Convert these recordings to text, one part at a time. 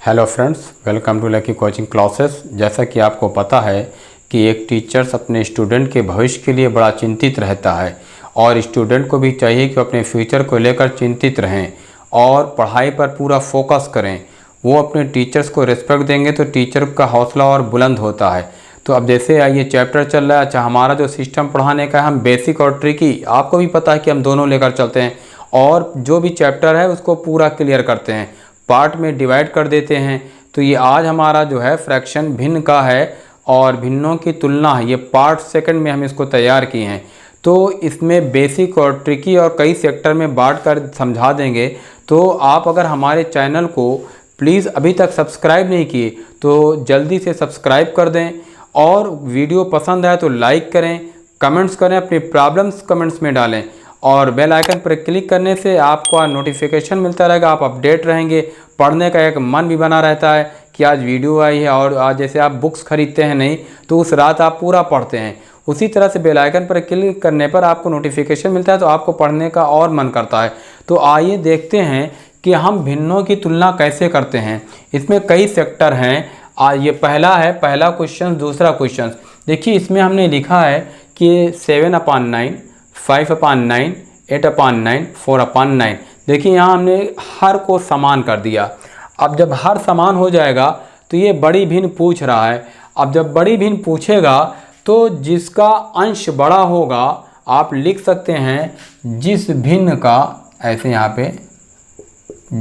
Hello friends, welcome to Lucky Coaching Classes. जैसा कि आपको पता है कि एक टीचर्स अपने स्टूडेंट के भविष्य के लिए बड़ा चिंतित रहता है और स्टूडेंट को भी चाहिए कि अपने फ्यूचर को लेकर चिंतित रहें और पढ़ाई पर पूरा फोकस करें। वो अपने टीचर्स को रिस्पेक्ट देंगे तो टीचर का हौसला और बुलंद होता है। तो अब जैसे ये चैप्टर चल रहा है, अच्छा हमारा जो सिस्टम पढ़ाने का है, हम बेसिक और ट्रिकी, आपको भी पता है कि हम दोनों लेकर चलते हैं और जो भी चैप्टर है उसको पूरा क्लियर करते हैं, पार्ट में डिवाइड कर देते हैं। तो ये आज हमारा जो है फ्रैक्शन भिन्न का है और भिन्नों की तुलना है, ये पार्ट सेकंड में हम इसको तैयार किए हैं। तो इसमें बेसिक और ट्रिकी और कई सेक्टर में बांट कर समझा देंगे। तो आप अगर हमारे चैनल को प्लीज़ अभी तक सब्सक्राइब नहीं किए तो जल्दी से सब्सक्राइब कर दें और वीडियो पसंद आए तो लाइक करें, कमेंट्स करें, अपनी प्रॉब्लम्स कमेंट्स में डालें और बेल आइकन पर क्लिक करने से आपको नोटिफिकेशन मिलता रहेगा, आप अपडेट रहेंगे। पढ़ने का एक मन भी बना रहता है कि आज वीडियो आई है और आज जैसे आप बुक्स खरीदते हैं नहीं तो उस रात आप पूरा पढ़ते हैं, उसी तरह से बेल आइकन पर क्लिक करने पर आपको नोटिफिकेशन मिलता है तो आपको पढ़ने का और मन करता है। तो आइए देखते हैं कि हम भिन्नों की तुलना कैसे करते हैं। इसमें कई सेक्टर हैं। ये पहला है, पहला क्वेश्चन, दूसरा क्वेश्चन देखिए। इसमें हमने लिखा है कि 7/9, 5/9, 8/9, 4/9। देखिए यहाँ हमने हर को समान कर दिया। अब जब हर समान हो जाएगा तो ये बड़ी भिन्न पूछ रहा है। अब जब बड़ी भिन्न पूछेगा तो जिसका अंश बड़ा होगा आप लिख सकते हैं जिस भिन्न का, ऐसे यहाँ पे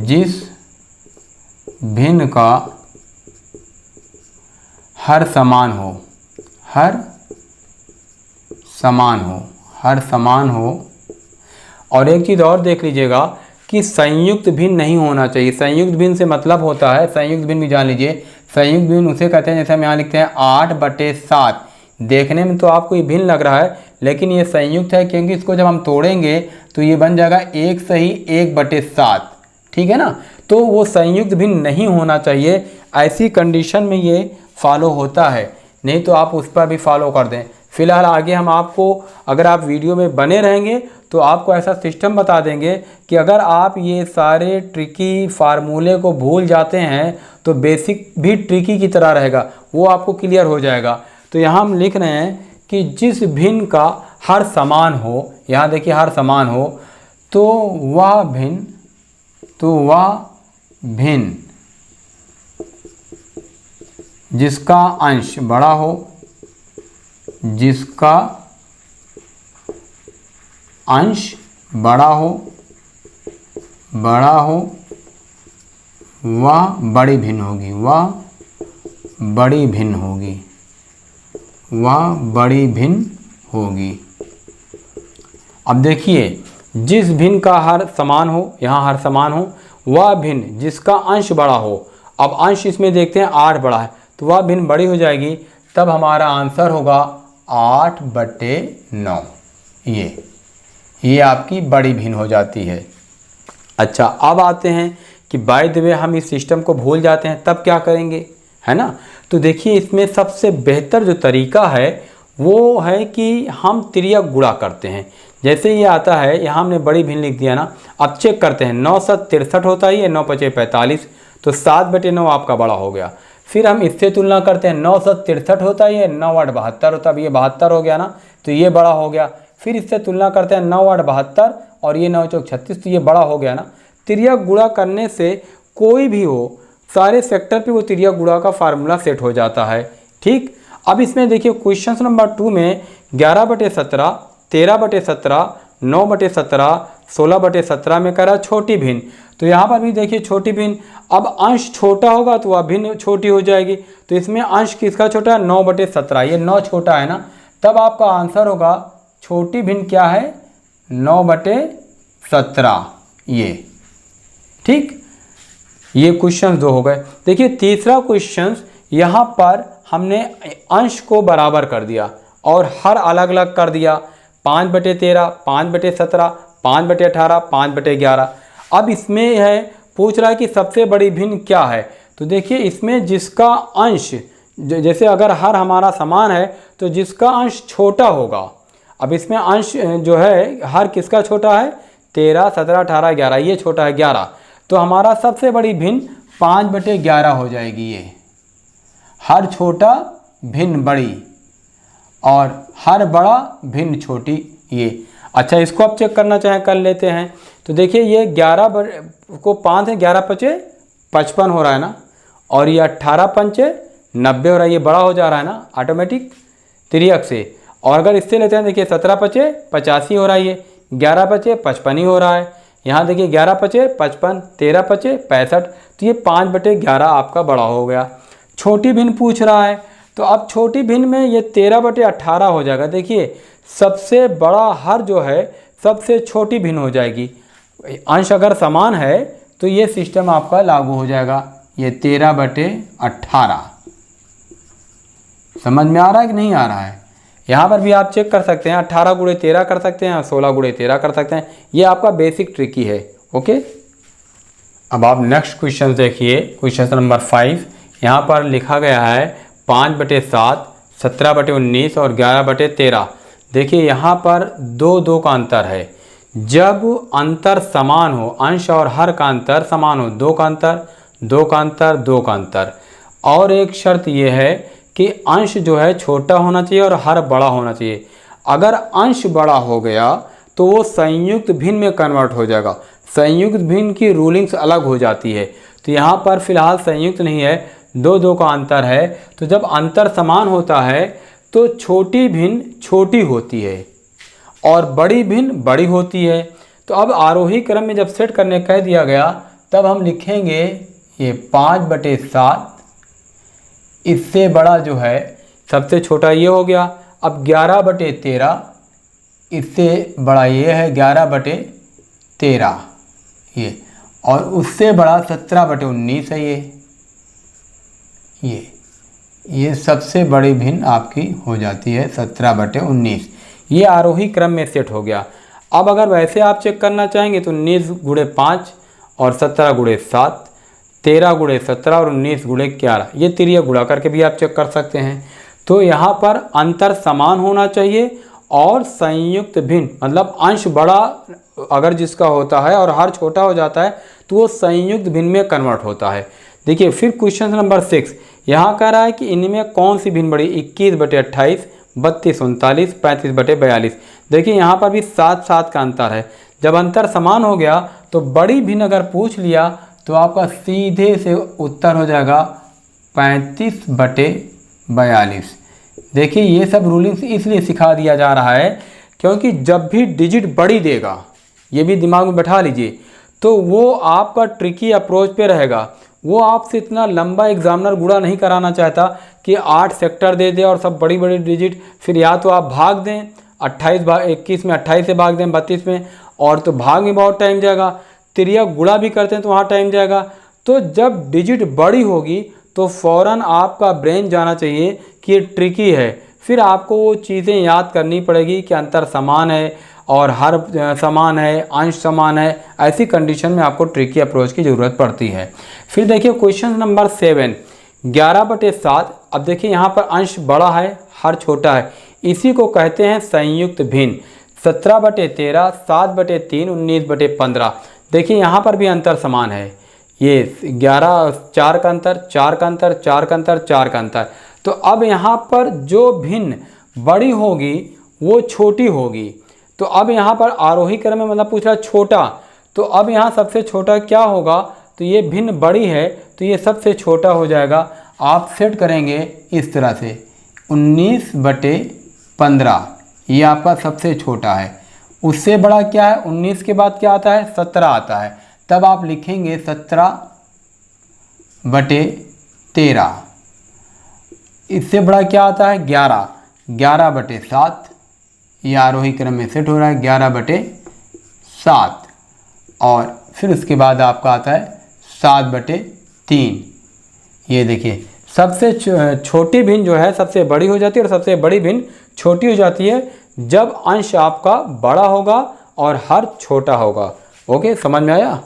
जिस भिन्न का हर समान हो, हर समान हो, हर समान हो। और एक चीज़ और देख लीजिएगा कि संयुक्त भिन्न नहीं होना चाहिए। संयुक्त भिन्न से मतलब होता है, संयुक्त भिन्न भी जान लीजिए, संयुक्त भिन्न उसे कहते हैं जैसे हम यहाँ लिखते हैं 8/7। देखने में तो आपको ये भिन्न लग रहा है लेकिन ये संयुक्त है क्योंकि इसको जब हम तोड़ेंगे तो ये बन जाएगा 1 सही 1/7, ठीक है ना। तो वो संयुक्त भिन्न नहीं होना चाहिए, ऐसी कंडीशन में ये फॉलो होता है, नहीं तो आप उस पर भी फॉलो कर दें। फिलहाल आगे हम आपको, अगर आप वीडियो में बने रहेंगे तो आपको ऐसा सिस्टम बता देंगे कि अगर आप ये सारे ट्रिकी फार्मूले को भूल जाते हैं तो बेसिक भी ट्रिकी की तरह रहेगा, वो आपको क्लियर हो जाएगा। तो यहाँ हम लिख रहे हैं कि जिस भिन्न का हर समान हो, यहाँ देखिए हर समान हो, तो वह भिन्न जिसका अंश बड़ा हो, जिसका अंश बड़ा हो वह बड़ी भिन्न होगी, वह बड़ी भिन्न होगी, वह बड़ी भिन्न होगी। अब देखिए जिस भिन्न का हर समान हो, यहाँ हर समान हो, वह भिन्न जिसका अंश बड़ा हो। अब अंश इसमें देखते हैं 8 बड़ा है तो वह भिन्न बड़ी हो जाएगी, तब हमारा आंसर होगा 8/9। ये आपकी बड़ी भिन्न हो जाती है। अच्छा, अब आते हैं कि बाय द वे हम इस सिस्टम को भूल जाते हैं तब क्या करेंगे, है ना। तो देखिए इसमें सबसे बेहतर जो तरीका है वो है कि हम तिर्यक गुणा करते हैं। जैसे ये आता है, यहाँ हमने बड़ी भिन्न लिख दिया ना। अब चेक करते हैं, 9×7 = 63 होता ही है, 9×5 = 45, तो 7/9 आपका बड़ा हो गया। फिर हम इससे तुलना करते हैं, 9×7 = 63 होता ही है, 9×8 = 72 होता है, अब ये 72 हो गया ना, तो ये बड़ा हो गया। फिर इससे तुलना करते हैं 9×8 = 72 और ये 9×4 = 36, तो ये बड़ा हो गया ना। तिर्यक गुणा करने से कोई भी हो, सारे सेक्टर पे वो तिर्यक गुणा का फार्मूला सेट हो जाता है, ठीक। अब इसमें देखिए क्वेश्चन नंबर 2 में 11/17, 13/17, 9/17, 16/17 में करा छोटी भिन्न। तो यहाँ पर भी देखिए छोटी भिन्न, अब अंश छोटा होगा तो वह भिन्न छोटी हो जाएगी। तो इसमें अंश किसका छोटा है, 9/17, ये 9 छोटा है ना, तब आपका आंसर होगा छोटी भिन्न क्या है, 9/17, ये ठीक। ये क्वेश्चन 2 हो गए। देखिए तीसरा क्वेश्चन, यहाँ पर हमने अंश को बराबर कर दिया और हर अलग अलग कर दिया, 5/13, 5/17, 5/18, 5/11। अब इसमें है, पूछ रहा है कि सबसे बड़ी भिन्न क्या है। तो देखिए इसमें जिसका अंश, जैसे अगर हर हमारा समान है तो जिसका अंश छोटा होगा। अब इसमें अंश जो है हर किसका छोटा है, 13, 17, 18, 11, ये छोटा है 11। तो हमारा सबसे बड़ी भिन्न 5/11 हो जाएगी ये। हर छोटा भिन्न बड़ी और हर बड़ा भिन्न छोटी ये। अच्छा, इसको आप चेक करना चाहें कर लेते हैं। तो देखिए ये 11 को 5 है, 11 5 55 हो रहा है ना, और ये 18 5 90 हो रहा है। ये बड़ा हो जा रहा है ना ऑटोमेटिक तिर्यक से। और अगर इससे लेते हैं, देखिए 17 5 85 हो रहा है, ये 11 5 55 ही हो रहा है। यहाँ देखिए 11 5 55, 13 5 65, तो ये 5/11 आपका बड़ा हो गया। छोटी भिन्न पूछ रहा है, तो अब छोटी भिन्न में ये 13/18 हो जाएगा। देखिए सबसे बड़ा हर जो है सबसे छोटी भिन्न हो जाएगी। अंश अगर समान है तो ये सिस्टम आपका लागू हो जाएगा। ये 13/18 समझ में आ रहा है कि नहीं आ रहा है? यहाँ पर भी आप चेक कर सकते हैं, 18 × 13 कर सकते हैं, 16 × 13 कर सकते हैं। ये आपका बेसिक ट्रिकी है। ओके, अब आप नेक्स्ट क्वेश्चन देखिए, क्वेश्चन नंबर 5। यहाँ पर लिखा गया है 5/7, 17/19 और 11/13। देखिए यहाँ पर 2 का अंतर है। जब अंतर समान हो, अंश और हर का अंतर समान हो, 2 का अंतर, 2 का अंतर, 2 का अंतर। और एक शर्त यह है कि अंश जो है छोटा होना चाहिए और हर बड़ा होना चाहिए। अगर अंश बड़ा हो गया तो वो संयुक्त भिन्न में कन्वर्ट हो जाएगा। संयुक्त भिन्न की रूलिंग्स अलग हो जाती है। तो यहाँ पर फिलहाल संयुक्त नहीं है, 2 का अंतर है। तो जब अंतर समान होता है तो छोटी भिन्न छोटी होती है और बड़ी भिन्न बड़ी होती है। तो अब आरोही क्रम में जब सेट करने कह दिया गया, तब हम लिखेंगे ये 5/7, इससे बड़ा जो है सबसे छोटा ये हो गया। अब 11/13, इससे बड़ा ये है 11/13 ये, और उससे बड़ा 17/19 है ये सबसे बड़ी भिन्न आपकी हो जाती है 17/19। ये आरोही क्रम में सेट हो गया। अब अगर वैसे आप चेक करना चाहेंगे तो 19 × 5 और 17 × 7, 13 × 17 और 19 × 11, ये तिर्यक गुणा करके भी आप चेक कर सकते हैं। तो यहाँ पर अंतर समान होना चाहिए और संयुक्त भिन्न, मतलब अंश बड़ा अगर जिसका होता है और हर छोटा हो जाता है तो वो संयुक्त भिन्न में कन्वर्ट होता है। देखिए फिर क्वेश्चन नंबर 6, यहाँ कह रहा है कि इनमें कौन सी भिन्न बड़ी, 21/28, 32/39, 35/42। देखिए यहाँ पर भी 7 का अंतर है। जब अंतर समान हो गया तो बड़ी भिन्न अगर पूछ लिया तो आपका सीधे से उत्तर हो जाएगा 35/42। देखिए ये सब रूलिंग्स इसलिए सिखा दिया जा रहा है क्योंकि जब भी डिजिट बड़ी देगा, ये भी दिमाग में बैठा लीजिए, तो वो आपका ट्रिकी अप्रोच पे रहेगा। वो आपसे इतना लंबा एग्जामिनर गुणा नहीं कराना चाहता कि 8 सेक्टर दे दे और सब बड़ी बड़ी डिजिट, फिर या तो आप भाग दें 21 में 28 से भाग दें 32 में, और तो भाग में बहुत टाइम जाएगा। तिर्यक गुणा भी करते हैं तो वहाँ टाइम जाएगा। तो जब डिजिट बड़ी होगी तो फ़ौरन आपका ब्रेन जाना चाहिए कि ये ट्रिकी है। फिर आपको वो चीज़ें याद करनी पड़ेगी कि अंतर समान है और हर समान है, अंश समान है। ऐसी कंडीशन में आपको ट्रिकी अप्रोच की ज़रूरत पड़ती है। फिर देखिए क्वेश्चन नंबर 7, 11/7। अब देखिए यहाँ पर अंश बड़ा है, हर छोटा है, इसी को कहते हैं संयुक्त भिन्न। 17/13, 7/3, 19/15। देखिए यहाँ पर भी अंतर समान है। ये 11, 4 का अंतर, 4 का अंतर, 4 का अंतर, 4 का अंतर। तो अब यहाँ पर जो भिन्न बड़ी होगी वो छोटी होगी। तो अब यहाँ पर आरोही क्रम में मतलब पूछ रहा है छोटा, तो अब यहाँ सबसे छोटा क्या होगा, तो ये भिन्न बड़ी है तो ये सबसे छोटा हो जाएगा। आप सेट करेंगे इस तरह से 19/15, ये आपका सबसे छोटा है। उससे बड़ा क्या है, 19 के बाद क्या आता है, 17 आता है। तब आप लिखेंगे 17/13। इससे बड़ा क्या आता है, 11, 11/7। ये आरोही क्रम में सेट हो रहा है 11/7। और फिर उसके बाद आपका आता है 7/3। ये देखिए सबसे छोटी भिन्न जो है सबसे बड़ी हो जाती है और सबसे बड़ी भिन्न छोटी हो जाती है जब अंश आपका बड़ा होगा और हर छोटा होगा। ओके, समझ में आया?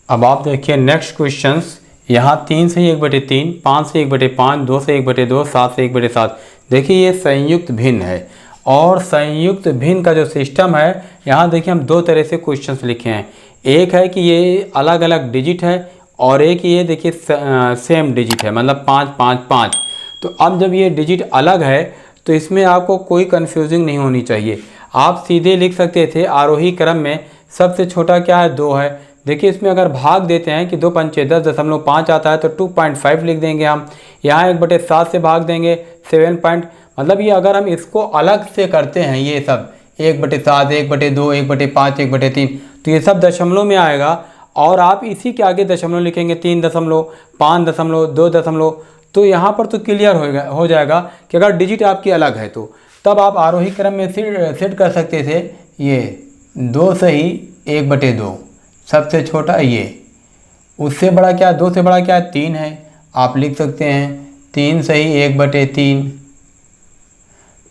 अब आप देखिए नेक्स्ट क्वेश्चंस। यहाँ 3 से 1/3, 5 से 1/5, 2 से 1/2, 7 से 1/7। देखिए ये संयुक्त भिन्न है। और संयुक्त भिन्न का जो सिस्टम है, यहाँ देखिए हम 2 तरह से क्वेश्चंस लिखे हैं। एक है कि ये अलग अलग डिजिट है और एक ये देखिए सेम डिजिट है, मतलब 5 5 5। तो अब जब ये डिजिट अलग है तो इसमें आपको कोई कन्फ्यूजिंग नहीं होनी चाहिए। आप सीधे लिख सकते थे आरोही क्रम में सबसे छोटा क्या है, 2 है। देखिए इसमें अगर भाग देते हैं कि 2 पंचे 10.5 आता है तो 2.5 लिख देंगे हम। यहाँ 1/7 से भाग देंगे 7 पॉइंट, मतलब ये अगर हम इसको अलग से करते हैं ये सब 1/7 1/2 1/5 1/3 तो ये सब दशमलव में आएगा। और आप इसी के आगे दशमलव लिखेंगे 3 दशमलव 5 दशमलव 2 दशमलव, तो यहाँ पर तो क्लियर हो जाएगा कि अगर डिजिट आपकी अलग है तो तब आप आरोही क्रम में सेट कर सकते थे ये 2 सही 1/2 सबसे छोटा ये, उससे बड़ा क्या 2 से बड़ा क्या 3 है, आप लिख सकते हैं 3 सही 1/3।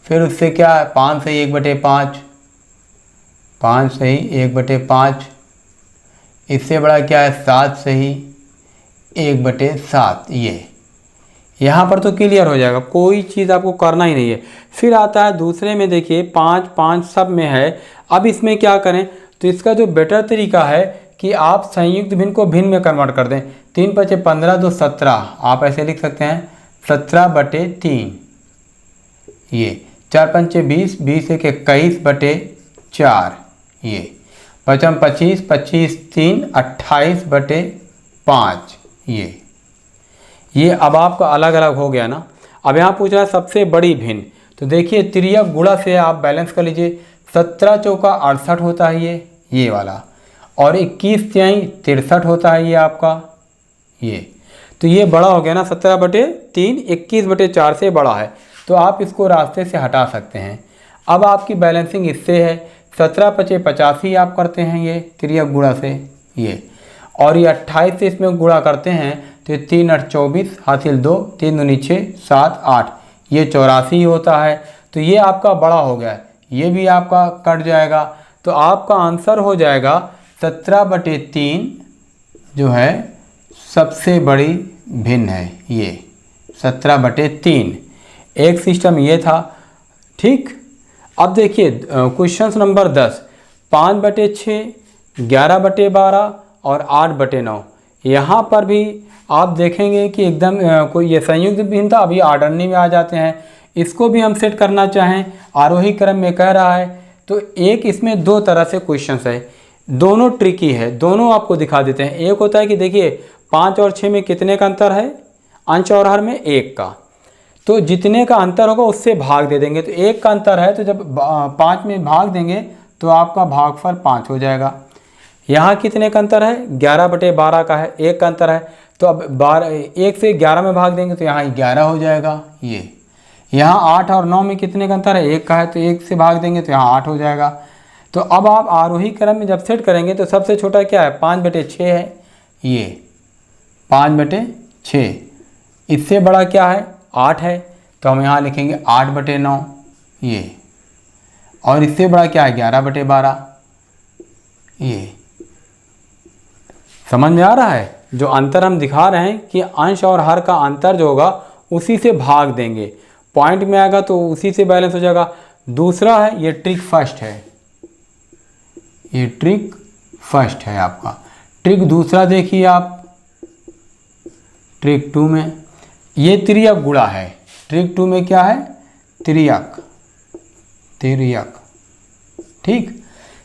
फिर उससे क्या 5 सही 1/5, 5 सही 1/5। इससे बड़ा क्या है 7 सही 1/7। ये यहाँ पर तो क्लियर हो जाएगा, कोई चीज़ आपको करना ही नहीं है। फिर आता है दूसरे में, देखिए 5 5 सब में है। अब इसमें क्या करें, तो इसका जो बेटर तरीका है कि आप संयुक्त भिन्न को भिन्न में कन्वर्ट कर दें। 3 5 15 2 17, आप ऐसे लिख सकते हैं 17/3। ये 4 5 20 20 1 21/4। ये 55 25 25 3 28/5। ये अब आपका अलग अलग हो गया ना। अब यहाँ पूछ रहा है सबसे बड़ी भिन्न, तो देखिए तिर्यक गुणा से आप बैलेंस कर लीजिए। 17 चौका 68 होता है ये वाला, और 21 तिहाई 63 होता है ये आपका ये। तो ये बड़ा हो गया ना 17/3, 21/4 से बड़ा है, तो आप इसको रास्ते से हटा सकते हैं। अब आपकी बैलेंसिंग इससे है 17 5 85 आप करते हैं ये तिर्यक गुणा से ये, और ये 28 से इसमें गुणा करते हैं तो ये 3 8 24 हासिल 2 3 2 6 7 8, ये 84 होता है। तो ये आपका बड़ा हो गया, ये भी आपका कट जाएगा। तो आपका आंसर हो जाएगा 17/3 जो है सबसे बड़ी भिन्न है ये 17/3। एक सिस्टम ये था, ठीक। अब देखिए क्वेश्चन नंबर 10, 5/6 11/12 और 8/9। यहाँ पर भी आप देखेंगे कि एकदम कोई ये संयुक्त भिन्न था, अभी आर्डरनी में आ जाते हैं। इसको भी हम सेट करना चाहें आरोही क्रम में कह रहा है, तो एक इसमें 2 तरह से क्वेश्चंस है, दोनों ट्रिकी है, दोनों आपको दिखा देते हैं। एक होता है कि देखिए 5 और 6 में कितने का अंतर है, अंश और हर में 1 का, तो जितने का अंतर होगा उससे भाग दे देंगे। तो 1 का अंतर है तो जब 5 में भाग देंगे तो आपका भागफल 5 हो जाएगा। यहाँ कितने का अंतर है, 11/12 का है, 1 का अंतर है, तो अब 1 से 11 में भाग देंगे तो यहाँ 11 हो जाएगा। ये यहाँ 8 और 9 में कितने का अंतर है, 1 का है, तो 1 से भाग देंगे तो यहाँ 8 हो जाएगा। तो अब आप आरोही क्रम में जब सेट करेंगे तो सबसे छोटा क्या है 5/6 है, ये 5/6। इससे बड़ा क्या है 8 है, तो हम यहाँ लिखेंगे 8/9 ये, और इससे बड़ा क्या है 11/12 ये। समझ में आ रहा है, जो अंतर हम दिखा रहे हैं कि अंश और हर का अंतर जो होगा उसी से भाग देंगे, पॉइंट में आएगा तो उसी से बैलेंस हो जाएगा। दूसरा है ये ट्रिक फर्स्ट है, ये ट्रिक फर्स्ट है आपका। ट्रिक दूसरा देखिए आप, ट्रिक 2 में ये तिर्यक गुणा है। ट्रिक 2 में क्या है तिर्यक, ठीक।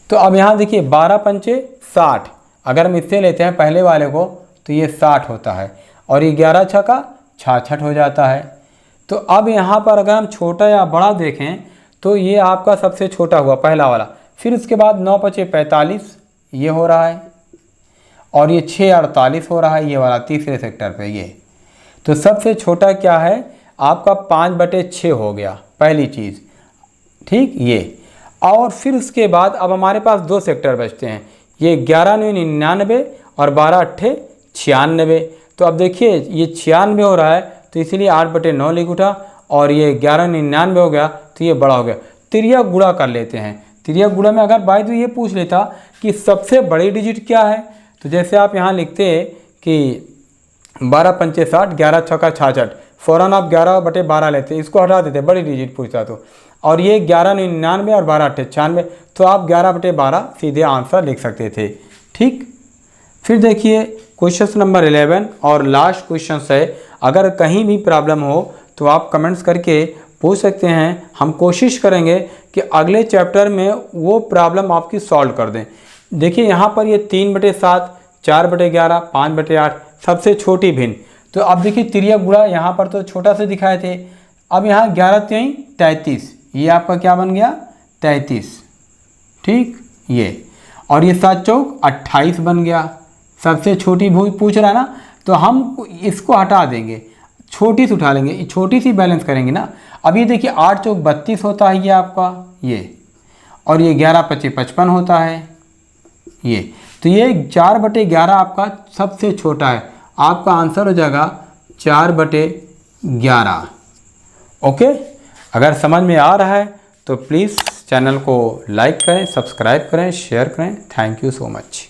तो अब यहाँ देखिए 12 पंचे 60, अगर हम इससे लेते हैं पहले वाले को तो ये 60 होता है, और ये 11 छक्का 66 हो जाता है। तो अब यहाँ पर अगर हम छोटा या बड़ा देखें तो ये आपका सबसे छोटा हुआ पहला वाला, फिर उसके बाद 9 5 45 ये हो रहा है, और ये 6 48 हो रहा है ये वाला तीसरे सेक्टर पे ये। तो सबसे छोटा क्या है आपका 5/6 हो गया पहली चीज़, ठीक ये। और फिर उसके बाद अब हमारे पास 2 सेक्टर बचते हैं, ये 11 9 99 और 12 8 96। तो अब देखिए ये 96 हो रहा है तो इसीलिए 8/9 लिख उठा, और ये 11 99 हो गया तो ये बड़ा हो गया। तिर्यक गुणा कर लेते हैं। तिर्यक गुणा में अगर बाय तो ये पूछ लेता कि सबसे बड़ी डिजिट क्या है, तो जैसे आप यहाँ लिखते कि 12 पंचे 60 11 छक्का 66, फ़ौरन आप 11/12 लेते, इसको हटा देते, बड़ी डिजिट पूछता तो। और ये 11 99 और 12 8 96, तो आप 11/12 सीधे आंसर लिख सकते थे, ठीक। फिर देखिए क्वेश्चन नंबर 11 और लास्ट क्वेश्चन है। अगर कहीं भी प्रॉब्लम हो तो आप कमेंट्स करके पूछ सकते हैं, हम कोशिश करेंगे कि अगले चैप्टर में वो प्रॉब्लम आपकी सॉल्व कर दें। देखिए यहाँ पर ये 3/7, 4/11, 5/8 सबसे छोटी भिन्न। तो अब देखिए तिर्यक गुणा यहाँ पर तो छोटा से दिखाए थे, अब यहाँ 11 3 33, ये आपका क्या बन गया 33, ठीक ये, और ये 7 चौक 28 बन गया। सबसे छोटी भूल पूछ रहा है ना, तो हम इसको हटा देंगे, छोटी सी उठा लेंगे, छोटी सी बैलेंस करेंगे ना। अब ये देखिए 8 चौक 32 होता है ये आपका ये, और ये 11 25 55 होता है ये। तो ये 4/11 आपका सबसे छोटा है, आपका आंसर हो जाएगा 4/11। ओके, अगर समझ में आ रहा है तो प्लीज़ चैनल को लाइक करें, सब्सक्राइब करें, शेयर करें। Thank you so much.